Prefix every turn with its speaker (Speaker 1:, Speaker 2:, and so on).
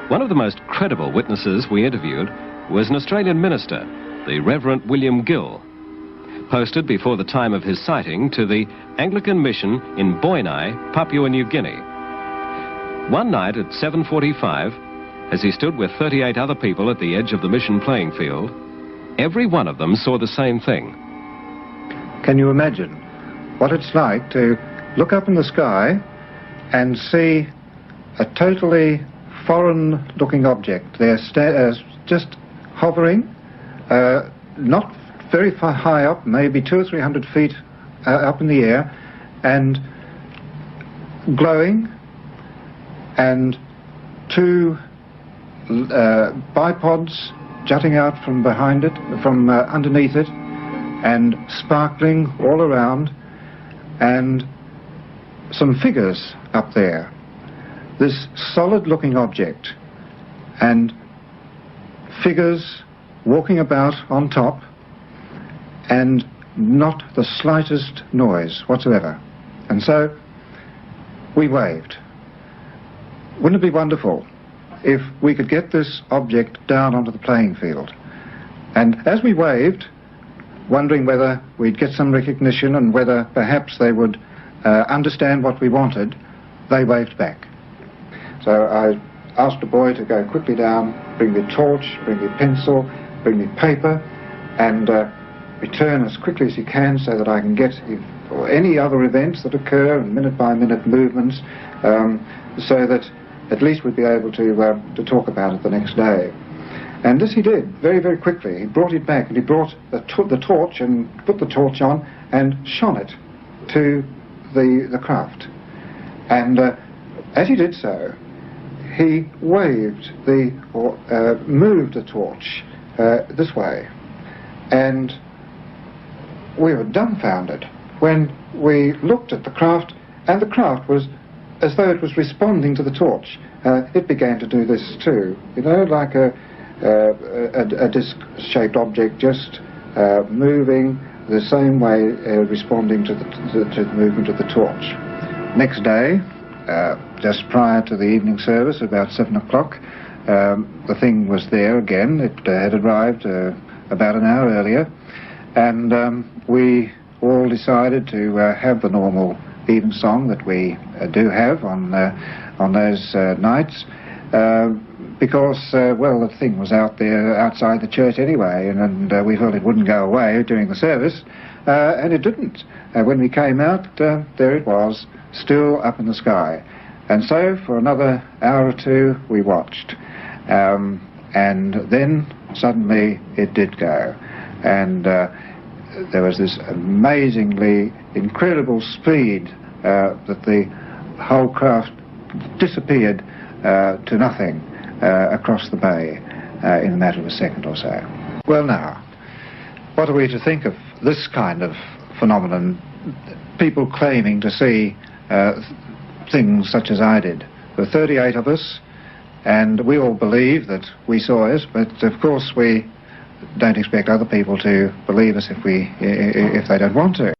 Speaker 1: One of the most credible witnesses we interviewed was an Australian minister, the Reverend William Gill, posted before the time of his sighting to the Anglican mission in Boinai, Papua New Guinea. One night at 7:45, as he stood with 38 other people at the edge of the mission playing field, every one of them saw the same thing.
Speaker 2: Can you imagine what it's like to look up in the sky and see a totally foreign-looking object there, just hovering, not very far high up, maybe 200 or 300 feet up in the air, and glowing, and two bipods jutting out from behind it, from underneath it, and sparkling all around, and some figures up there. This solid-looking object, and figures walking about on top, and not the slightest noise whatsoever. And so we waved. Wouldn't it be wonderful if we could get this object down onto the playing field? And as we waved, wondering whether we'd get some recognition and whether perhaps they would understand what we wanted, they waved back. So I asked a boy to go quickly down, bring me a torch, bring me a pencil, bring me paper, and return as quickly as he can so that I can get any other events that occur and minute-by-minute movements, so that at least we'd be able to talk about it the next day. And this he did very, very quickly. He brought it back, and he brought the torch and put the torch on and shone it to the craft. And as he did so, he waved moved the torch this way, and we were dumbfounded when we looked at the craft, and the craft was as though it was responding to the torch. It began to do this too, you know, like a disc-shaped object, just moving the same way, responding to the movement of the torch. Next day, just prior to the evening service, about 7 o'clock, the thing was there again. It had arrived about an hour earlier, and we all decided to have the normal evensong that we do have on those nights, because, well, the thing was out there outside the church anyway, and we felt it wouldn't go away during the service, and it didn't. When we came out, there it was, still up in the sky. And so for another hour or two we watched, and then suddenly it did go, and there was this amazingly incredible speed that the whole craft disappeared to nothing across the bay in a matter of a second or so. Well, now, what are we to think of this kind of phenomenon? People claiming to see things such as I did. There were 38 of us, and we all believe that we saw it, but of course we don't expect other people to believe us if they don't want to.